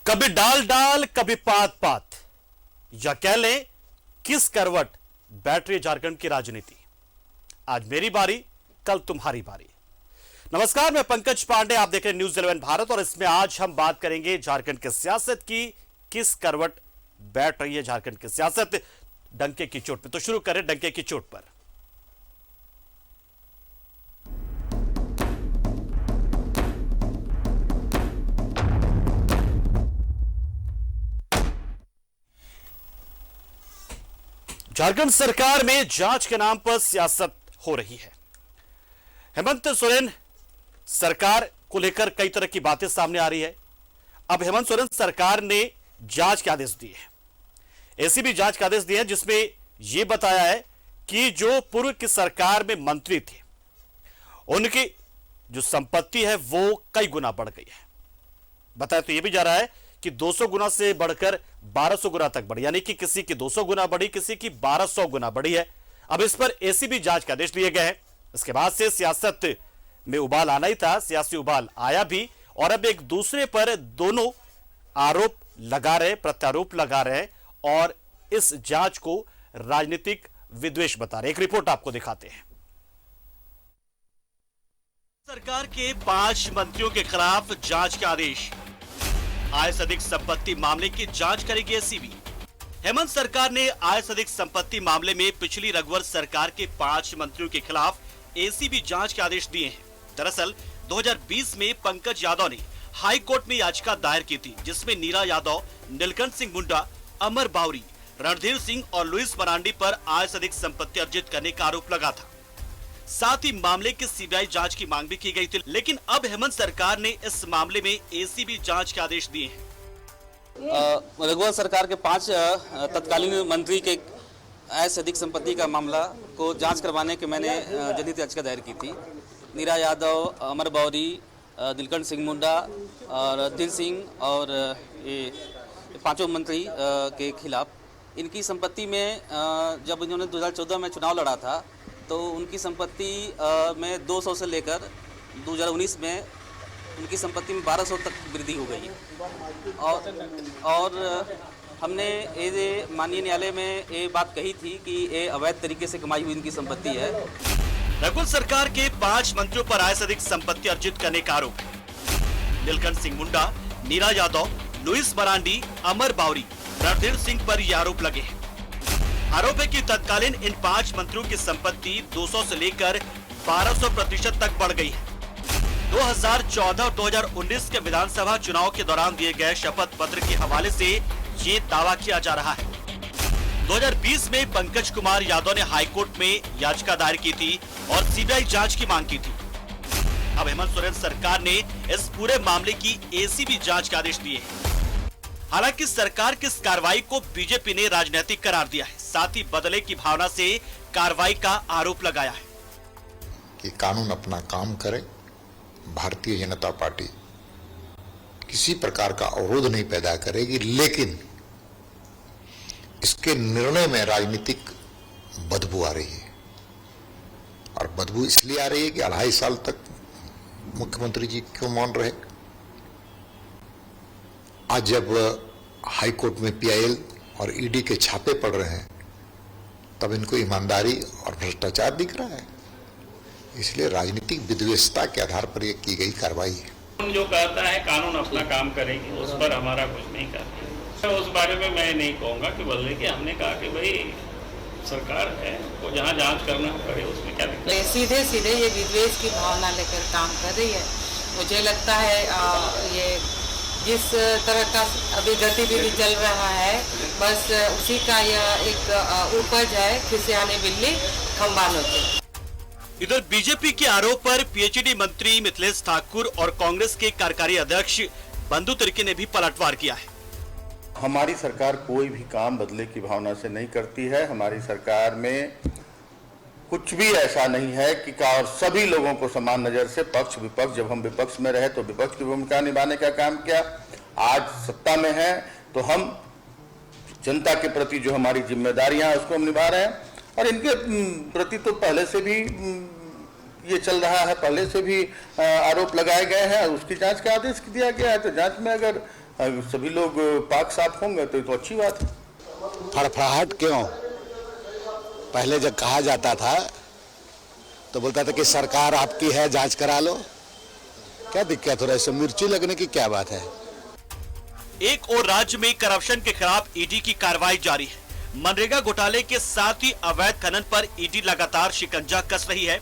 कभी डाल डाल कभी पात पात, या कह लें किस करवट बैठ रही झारखंड की राजनीति। आज मेरी बारी, कल तुम्हारी बारी। नमस्कार, मैं पंकज पांडे, आप देख रहे हैं न्यूज़ 11 भारत और इसमें आज हम बात करेंगे झारखंड की सियासत की। किस करवट बैठ रही है झारखंड की सियासत डंके की चोट पर। तो शुरू करें डंके की चोट पर। झारखंड सरकार में जांच के नाम पर सियासत हो रही है। हेमंत सोरेन सरकार को लेकर कई तरह की बातें सामने आ रही है। अब हेमंत सोरेन सरकार ने जांच के आदेश दिए हैं, एसीबी जांच के आदेश दिए हैं, जिसमें यह बताया है कि जो पूर्व की सरकार में मंत्री थे उनकी जो संपत्ति है वो कई गुना बढ़ गई है। बताया तो यह भी जा रहा है कि 200 गुना से बढ़कर 1200 गुना तक बढ़ी, यानी कि किसी की 200 गुना बढ़ी, किसी की 1200 गुना बढ़ी है। अब इस पर एसीबी जांच के आदेश दिए गए हैं। इसके बाद से सियासत में उबाल आना ही था, सियासी उबाल आया भी, और अब एक दूसरे पर दोनों आरोप लगा रहे, प्रत्यारोप लगा रहे और इस जांच को राजनीतिक विद्वेष बता रहे। एक रिपोर्ट आपको दिखाते हैं। सरकार के 5 मंत्रियों के खिलाफ जांच के आदेश। आय से अधिक संपत्ति मामले की जांच करेगी एसीबी। हेमंत सरकार ने आय से अधिक संपत्ति मामले में पिछली रघुवर सरकार के 5 मंत्रियों के खिलाफ एसीबी जांच के आदेश दिए हैं। दरअसल 2020 में पंकज यादव ने हाई कोर्ट में याचिका दायर की थी, जिसमें नीरा यादव, नीलकंठ सिंह मुंडा, अमर बावरी, रणधीर सिंह और लुइस मरांडी पर आय से अधिक संपत्ति अर्जित करने का आरोप लगा था। साथ ही मामले की सीबीआई जांच की मांग भी की गई थी, लेकिन अब हेमंत सरकार ने इस मामले में एसीबी जांच के आदेश दिए हैं। रघुवर सरकार के 5 तत्कालीन मंत्री के आय से अधिक संपत्ति का मामला को जांच करवाने के मैंने जनहित याचिका दायर की थी। नीरा यादव, अमर बावरी, नीलकंठ सिंह मुंडा और रणधीर सिंह और ये 5 मंत्री के खिलाफ। इनकी संपत्ति में जब इन्होंने 2014 में चुनाव लड़ा था तो उनकी संपत्ति में 200 से लेकर 2019 में उनकी संपत्ति में 1200 तक वृद्धि हो गई। और हमने ये माननीय न्यायालय में ये बात कही थी कि ये अवैध तरीके से कमाई हुई इनकी संपत्ति है। रघुवर सरकार के 5 मंत्रियों पर आय से अधिक संपत्ति अर्जित करने का आरोप है। नीलकंठ सिंह मुंडा, नीरा यादव, लुइस मरांडी, अमर बावरी, रणधीर सिंह पर यह आरोप लगे हैं। आरोप है कि तत्कालीन इन 5 मंत्रियों की संपत्ति 200 से लेकर 1200% तक बढ़ गई है। 2014 और 2019 के विधानसभा चुनाव के दौरान दिए गए शपथ पत्र के हवाले से ये दावा किया जा रहा है। 2020 में पंकज कुमार यादव ने हाईकोर्ट में याचिका दायर की थी और सीबीआई जांच की मांग की थी। अब हेमंत सोरेन सरकार ने इस पूरे मामले की एसीबी जांच के आदेश दिए हैं। हालांकि सरकार की इस कार्रवाई को बीजेपी ने राजनीतिक करार दिया है, साथ ही बदले की भावना से कार्रवाई का आरोप लगाया है कि कानून अपना काम करे। भारतीय जनता पार्टी किसी प्रकार का अवरोध नहीं पैदा करेगी, लेकिन इसके निर्णय में राजनीतिक बदबू आ रही है। और बदबू इसलिए आ रही है कि 2.5 साल तक मुख्यमंत्री जी क्यों मौन रहे। आज जब हाई कोर्ट में पीआईएल और ईडी के छापे पड़ रहे हैं तब इनको ईमानदारी और भ्रष्टाचार दिख रहा है। इसलिए राजनीतिक विद्वेषता के आधार पर यह की गई कार्रवाई है। जो कहता है कानून अपना काम करेगी, उस पर हमारा कुछ नहीं करना। उस बारे में मैं नहीं कहूँगा कि बदले कि हमने कहा कि भाई सरकार है, वो जहाँ जांच करना करे उसमें क्या दिक्कत। सीधे सीधे ये विद्वेष की भावना लेकर काम कर रही है। मुझे लगता है ये जिस तरह का अभी गतिविधि चल रहा है, बस उसी का यह एक उपज है, खिसियाने बिल्ली खंबा नोचे। इधर बीजेपी के आरोप पर पीएचडी मंत्री मिथिलेश ठाकुर और कांग्रेस के कार्यकारी अध्यक्ष बंधु तिर्की ने भी पलटवार किया है। हमारी सरकार कोई भी काम बदले की भावना से नहीं करती है। हमारी सरकार में कुछ भी ऐसा नहीं है कि और सभी लोगों को समान नजर से पक्ष विपक्ष, जब हम विपक्ष में रहे तो विपक्ष की भूमिका निभाने का काम किया। आज सत्ता में है तो हम जनता के प्रति जो हमारी जिम्मेदारियां हैं उसको हम निभा रहे हैं। और इनके प्रति तो पहले से भी ये चल रहा है, पहले से भी आरोप लगाए गए हैं, उसकी जांच का आदेश दिया गया है। तो जांच में अगर सभी लोग पाक साफ होंगे तो अच्छी बात है। फड़फड़ाहट क्यों? पहले जब कहा जाता था तो बोलता था कि सरकार आपकी है, जांच करा लो। क्या दिक्कत हो रहा है? इसमें मिर्ची लगने की क्या बात है? एक और राज्य में करप्शन के खिलाफ ईडी की कार्रवाई जारी है। मनरेगा घोटाले के साथ ही अवैध खनन पर ईडी लगातार शिकंजा कस रही है।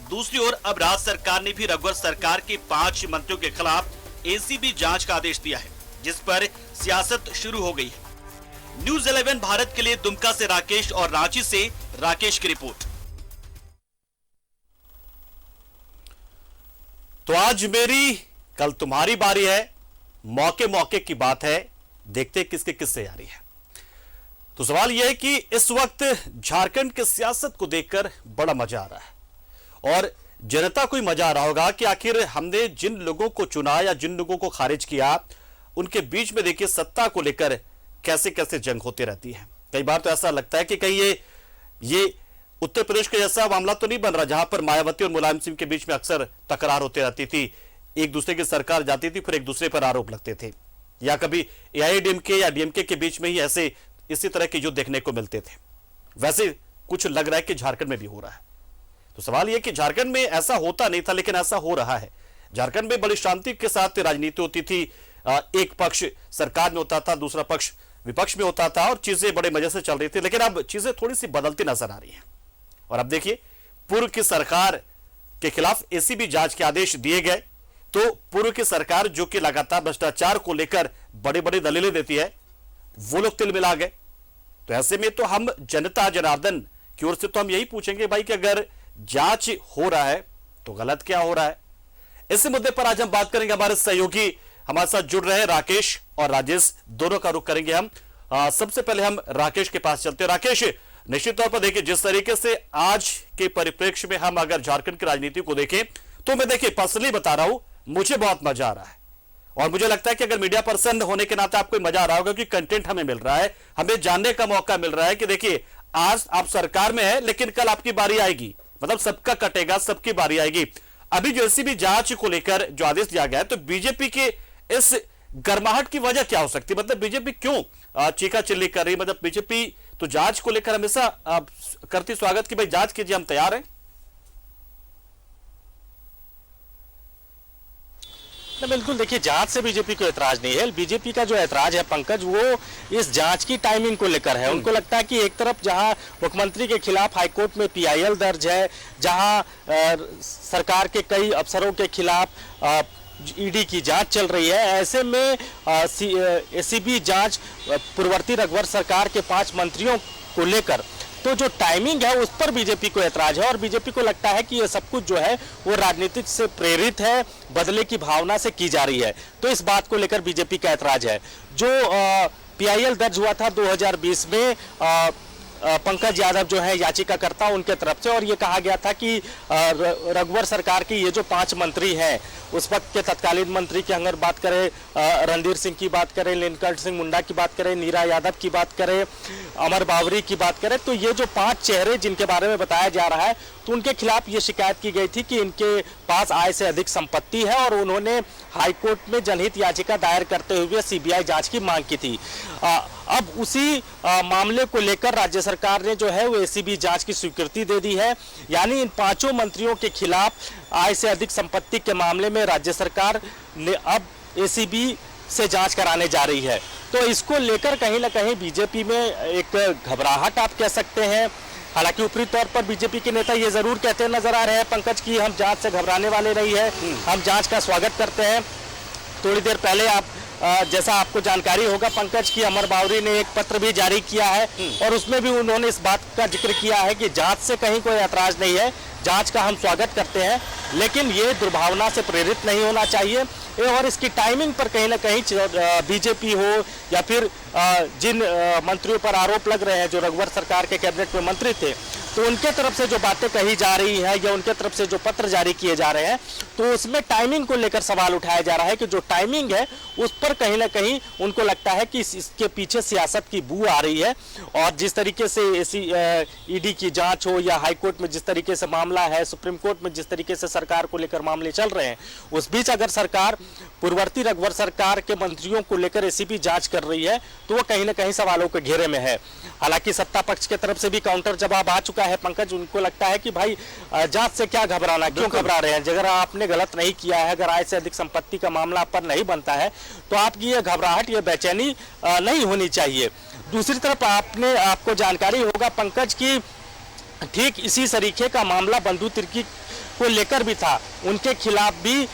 दूसरी ओर अब राज्य सरकार ने भी रघुवर सरकार के 5 मंत्रियों के खिलाफ एसीबी जांच का आदेश दिया है, जिस पर सियासत शुरू हो गई है। न्यूज़ 11 भारत के लिए दुमका से राकेश और रांची से राकेश की रिपोर्ट। तो आज मेरी कल तुम्हारी बारी है, मौके मौके की बात है, देखते किसके किससे आ रही है। तो सवाल यह है कि इस वक्त झारखंड की सियासत को देखकर बड़ा मजा आ रहा है और जनता को ही मजा आ रहा होगा कि आखिर हमने जिन लोगों को चुना या जिन लोगों को खारिज किया, उनके बीच में देखिए सत्ता को लेकर कैसे कैसे जंग होती रहती है। कई बार तो ऐसा लगता है कि कहीं ये उत्तर प्रदेश का जैसा मामला तो नहीं बन रहा जहां पर मायावती और मुलायम सिंह के बीच में अक्सर तकरार होती रहती थी, एक दूसरे की सरकार जाती थी, फिर एक दूसरे पर आरोप लगते थे, या कभी एआईएडीएमके या डीएमके के बीच में ही ऐसे इसी तरह के युद्ध देखने को मिलते थे। वैसे कुछ लग रहा है कि झारखंड में भी हो रहा है। तो सवाल यह कि झारखंड में ऐसा होता नहीं था, लेकिन ऐसा हो रहा है। झारखंड में बड़ी शांति के साथ राजनीति होती थी, एक पक्ष सरकार में होता था, दूसरा पक्ष विपक्ष में होता था और चीजें बड़े मजे से चल रही थी। लेकिन अब चीजें थोड़ी सी बदलती नजर आ रही हैं और अब देखिए पूर्व की सरकार के खिलाफ एसीबी जांच के आदेश दिए गए। तो पूर्व की सरकार जो कि लगातार भ्रष्टाचार को लेकर बड़ी बड़ी दलीलें देती है, वो लोग तिल मिला गए। तो ऐसे में तो हम जनता जनार्दन की ओर से तो हम यही पूछेंगे भाई कि अगर जांच हो रहा है तो गलत क्या हो रहा है। इसी मुद्दे पर आज हम बात करेंगे। हमारे सहयोगी हमारे साथ जुड़ रहे हैं, राकेश और राजेश, दोनों का रुख करेंगे हम। सबसे पहले हम राकेश के पास चलते हैं। राकेश, निश्चित तौर पर देखिए जिस तरीके से आज के परिप्रेक्ष्य में हम अगर झारखंड की राजनीति को देखें तो मैं देखिए पर्सनली बता रहा हूं, मुझे बहुत मजा आ रहा है और मुझे लगता है कि अगर मीडिया पर्सन होने के नाते आपको मजा आ रहा होगा, क्योंकि कंटेंट हमें मिल रहा है, हमें जानने का मौका मिल रहा है कि देखिए आज आप सरकार में है लेकिन कल आपकी बारी आएगी, मतलब सबका कटेगा, सबकी बारी आएगी। अभी जो एसीबी जांच को लेकर जो आदेश दिया गया है, तो बीजेपी के इस गर्माहट की वजह क्या हो सकती है? मतलब बीजेपी क्यों चीखा चिल्ली कर रही है? मतलब बीजेपी तो जांच को लेकर हमेशा करती स्वागत कि भाई जांच कीजिए, हम तैयार हैं। बिल्कुल, देखिए जांच से बीजेपी को ऐतराज नहीं है। बीजेपी का जो ऐतराज है पंकज, वो इस जांच की टाइमिंग को लेकर है। उनको लगता है कि एक तरफ जहां मुख्यमंत्री के खिलाफ हाईकोर्ट में पीआईएल दर्ज है, जहां सरकार के कई अफसरों के खिलाफ ईडी की जांच चल रही है, ऐसे में एसीबी जांच पूर्ववर्ती रघुवर सरकार के 5 मंत्रियों को लेकर तो जो टाइमिंग है उस पर बीजेपी को ऐतराज है और बीजेपी को लगता है कि ये सब कुछ जो है वो राजनीतिक से प्रेरित है, बदले की भावना से की जा रही है। तो इस बात को लेकर बीजेपी का ऐतराज है। जो पीआईएल दर्ज हुआ था 2020 में पंकज यादव जो है याचिकाकर्ता, उनके तरफ से, और ये कहा गया था कि रघुवर सरकार की ये जो 5 मंत्री हैं, उस वक्त के तत्कालीन मंत्री की अगर बात करें, रणधीर सिंह की बात करें, नीलकंठ सिंह मुंडा की बात करें, नीरा यादव की बात करें, अमर बावरी की बात करें, तो ये जो 5 चेहरे जिनके बारे में बताया जा रहा है, तो उनके खिलाफ ये शिकायत की गई थी कि इनके पास आय से अधिक संपत्ति है और उन्होंने हाईकोर्ट में जनहित याचिका दायर करते हुए सीबीआई जांच की मांग की थी। अब उसी मामले को लेकर राज्य सरकार ने जो है वो एसीबी जांच की स्वीकृति दे दी है। यानी इन 5 मंत्रियों के खिलाफ आय से अधिक संपत्ति के मामले में राज्य सरकार ने अब एसीबी से जांच कराने जा रही है। तो इसको लेकर कहीं ना कहीं बीजेपी में एक घबराहट आप कह सकते हैं। हालांकि ऊपरी तौर पर बीजेपी के नेता ये जरूर कहते नजर आ रहे हैं पंकज की हम जांच से घबराने वाले नहीं है, हम जांच का स्वागत करते हैं। थोड़ी देर पहले जैसा आपको जानकारी होगा पंकज की अमर बावरी ने एक पत्र भी जारी किया है और उसमें भी उन्होंने इस बात का जिक्र किया है कि जांच से कहीं कोई ऐतराज नहीं है, जांच का हम स्वागत करते हैं, लेकिन ये दुर्भावना से प्रेरित नहीं होना चाहिए और इसकी टाइमिंग पर कहीं ना कहीं बीजेपी हो या फिर जिन मंत्रियों पर आरोप लग रहे हैं जो रघुवर सरकार के कैबिनेट में मंत्री थे, तो उनके तरफ से जो बातें कही जा रही है या उनके तरफ से जो पत्र जारी किए जा रहे हैं, तो उसमें टाइमिंग को लेकर सवाल उठाया जा रहा है कि जो टाइमिंग है उस पर कहीं ना कहीं उनको लगता है कि इसके पीछे सियासत की बू आ रही है। और जिस तरीके से ईडी की जांच हो या हाईकोर्ट में जिस तरीके से मामला है, सुप्रीम कोर्ट में जिस तरीके से सरकार को लेकर मामले चल रहे हैं, उस बीच अगर सरकार पूर्ववर्ती रघुवर सरकार के मंत्रियों को लेकर एसीबी जांच कर रही है तो वो कहीं ना कहीं सवालों के घेरे में है। हालांकि सत्ता पक्ष की तरफ से भी काउंटर जवाब आ चुका है पंकज। उनको लगता है कि भाई जांच से क्या घबराना, क्यों घबरा रहे हैं? अगर आपने गलत नहीं किया है, अगर आय से अधिक संपत्ति का मामला आप पर नहीं बनता है तो आपकी ये घबराहट, ये बेचैनी नहीं होनी चाहिए। दूसरी तरफ आपको जानकारी होगा पंकज की ठीक इसी तरीके का मामला बंधु तिर्की को लेकर भी था। उनके खिलाफ भी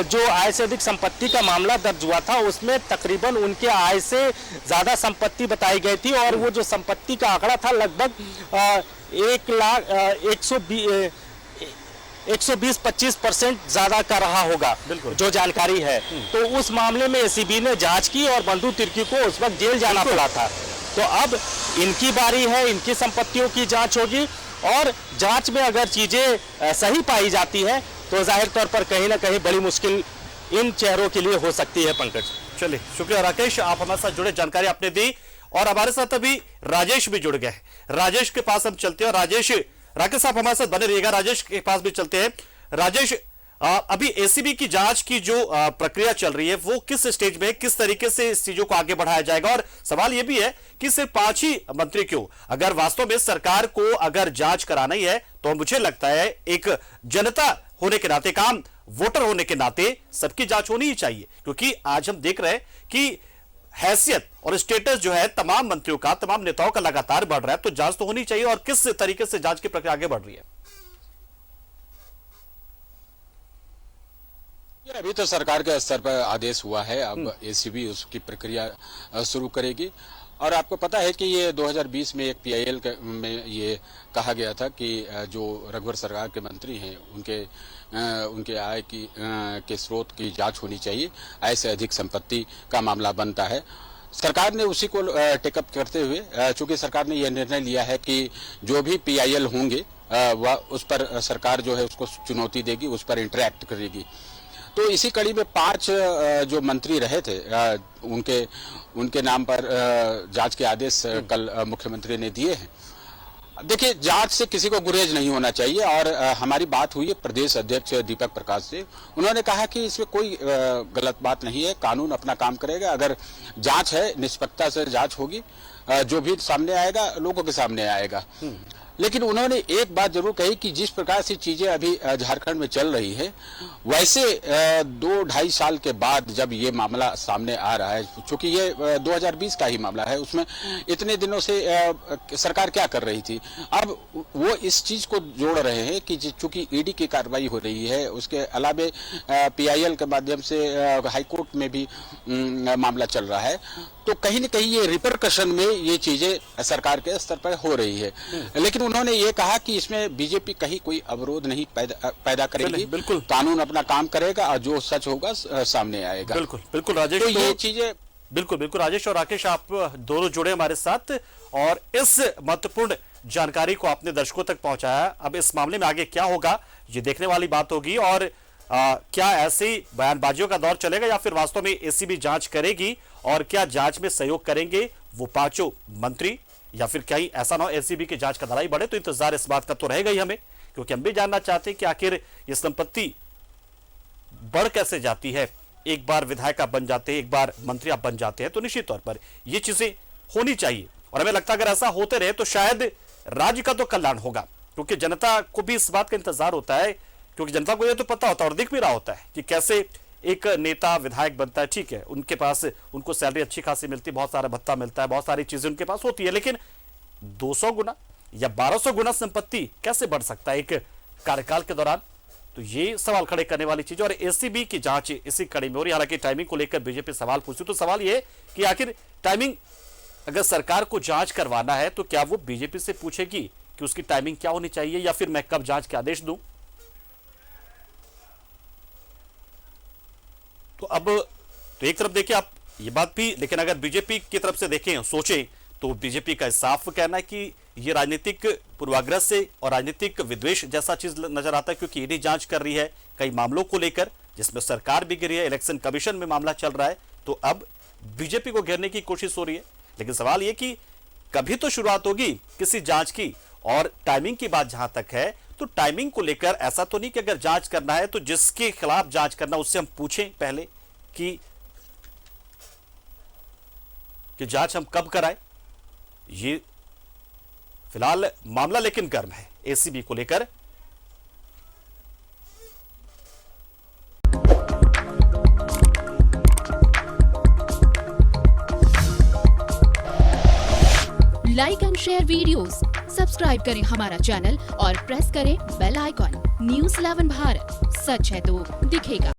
जो आय से अधिक संपत्ति का मामला दर्ज हुआ था उसमें तकरीबन उनके आय से ज्यादा संपत्ति बताई गई थी और वो जो संपत्ति का आंकड़ा था लगभग 120-25% ज्यादा का रहा होगा, जो जानकारी है। तो उस मामले में एसीबी ने जांच की और बंधु तिर्की को उस वक्त जेल जाना पड़ा था। तो अब इनकी बारी है, इनकी संपत्तियों की जांच होगी और जांच में अगर चीजें सही पाई जाती है तो जाहिर तौर पर कहीं ना कहीं बड़ी मुश्किल इन चेहरों के लिए हो सकती है। पंकज, चलिए शुक्रिया राकेश, आप हमारे साथ जुड़े, जानकारी आपने दी। और हमारे साथ अभी राजेश भी जुड़ गए हैं। राजेश के पास हम चलते हैं। राकेश आप हमारे साथ बने रहिएगा, राजेश के पास भी चलते हैं। राजेश, अभी एसीबी की जांच की जो प्रक्रिया चल रही है वो किस स्टेज में है, किस तरीके से इस चीजों को आगे बढ़ाया जाएगा? और सवाल यह भी है कि सिर्फ 5 ही मंत्री क्यों? अगर वास्तव में सरकार को अगर जांच कराना ही है तो मुझे लगता है एक जनता होने के नाते, काम वोटर होने के नाते सबकी जांच होनी ही चाहिए, क्योंकि आज हम देख रहे हैं कि हैसियत और स्टेटस जो है तमाम मंत्रियों का, तमाम नेताओं का लगातार बढ़ रहा है। तो जांच तो होनी चाहिए। और किस तरीके से जांच की प्रक्रिया आगे बढ़ रही है? अभी तो सरकार के स्तर पर आदेश हुआ है, अब एसीबी उसकी प्रक्रिया शुरू करेगी। और आपको पता है कि ये 2020 में एक पीआईएल में ये कहा गया था कि जो रघुवर सरकार के मंत्री हैं उनके आय के स्रोत की जांच होनी चाहिए, आय से अधिक संपत्ति का मामला बनता है। सरकार ने उसी को टेकअप करते हुए, चूंकि सरकार ने यह निर्णय लिया है कि जो भी पीआईएल होंगे वह उस पर सरकार जो है उसको चुनौती देगी, उस पर इंटरेक्ट करेगी। तो इसी कड़ी में 5 जो मंत्री रहे थे उनके नाम पर जांच के आदेश कल मुख्यमंत्री ने दिए हैं। देखिए, जांच से किसी को गुरेज नहीं होना चाहिए। और हमारी बात हुई है प्रदेश अध्यक्ष दीपक प्रकाश से, उन्होंने कहा कि इसमें कोई गलत बात नहीं है, कानून अपना काम करेगा। अगर जांच है, निष्पक्षता से जांच होगी, जो भी सामने आएगा लोगों के सामने आएगा। लेकिन उन्होंने एक बात जरूर कही कि जिस प्रकार से चीजें अभी झारखंड में चल रही है, वैसे 2-2.5 साल के बाद जब ये मामला सामने आ रहा है, चूंकि ये 2020 का ही मामला है, उसमें इतने दिनों से सरकार क्या कर रही थी, अब वो इस चीज को जोड़ रहे हैं कि चूंकि ईडी की कार्रवाई हो रही है, उसके अलावे पीआईएल के माध्यम से हाईकोर्ट में भी मामला चल रहा है, तो कहीं न कहीं ये रिपरकशन में ये चीजें सरकार के स्तर पर हो रही है। लेकिन उन्होंने ये कहा कि इसमें बीजेपी कहीं कोई अवरोध नहीं पैदा करेगी, बिल्कुल कानून अपना काम करेगा और जो सच होगा सामने आएगा। बिल्कुल बिल्कुल राजेश, तो ये चीजें बिल्कुल राजेश और राकेश, आप दोनों जुड़े हमारे साथ और इस महत्वपूर्ण जानकारी को आपने दर्शकों तक पहुंचाया। अब इस मामले में आगे क्या होगा ये देखने वाली बात होगी। और क्या ऐसी बयानबाजियों का दौर चलेगा या फिर वास्तव में एसीबी जांच करेगी? और क्या जांच में सहयोग करेंगे वो 5 मंत्री, या फिर क्या ही ऐसा ना हो एसीबी की जांच का दराई बढ़े? तो इंतजार इस बात का तो रहेगा ही हमें, क्योंकि हम भी जानना चाहते हैं कि आखिर ये संपत्ति बढ़ कैसे जाती है। एक बार विधायक आप बन जाते हैं, एक बार मंत्री आप बन जाते हैं, तो निश्चित तौर पर ये चीजें होनी चाहिए। और हमें लगता है अगर ऐसा होते रहे तो शायद राज्य का तो कल्याण होगा, क्योंकि जनता को भी इस बात का इंतजार होता है, क्योंकि जनता को यह तो पता होता है और दिख भी रहा होता है कि कैसे एक नेता विधायक बनता है। ठीक है, उनके पास उनको सैलरी अच्छी खासी मिलती है, बहुत सारा भत्ता मिलता है, बहुत सारी चीजें उनके पास होती है, लेकिन 200 गुना या 1200 गुना संपत्ति कैसे बढ़ सकता है एक कार्यकाल के दौरान? तो ये सवाल खड़े करने वाली चीज। और एसीबी की जांच इसी कड़ी में हो रही है। हालांकि टाइमिंग को लेकर बीजेपी सवाल पूछती, तो सवाल ये कि आखिर टाइमिंग, अगर सरकार को जांच करवाना है तो क्या वो बीजेपी से पूछेगी कि उसकी टाइमिंग क्या होनी चाहिए, या फिर मैं कब जांच के आदेश दूं? तो अब तो एक तरफ देखिए आप ये बात भी, लेकिन अगर बीजेपी की तरफ से देखें, सोचें, तो बीजेपी का साफ कहना है कि ये राजनीतिक पूर्वाग्रह से और राजनीतिक विद्वेष जैसा चीज नजर आता है, क्योंकि ईडी जांच कर रही है कई मामलों को लेकर, जिसमें सरकार भी गिरी है, इलेक्शन कमीशन में मामला चल रहा है, तो अब बीजेपी को घेरने की कोशिश हो रही है। लेकिन सवाल यह कि कभी तो शुरुआत होगी किसी जांच की, और टाइमिंग की बात जहां तक है तो टाइमिंग को लेकर ऐसा तो नहीं कि अगर जांच करना है तो जिसके खिलाफ जांच करना उससे हम पूछें पहले कि जांच हम कब कराएं। ये फिलहाल मामला लेकिन गर्म है एसीबी को लेकर। Like and share videos, subscribe करें हमारा चैनल और प्रेस करें बेल आइकॉन। न्यूज़ 11 भारत, सच है तो दिखेगा।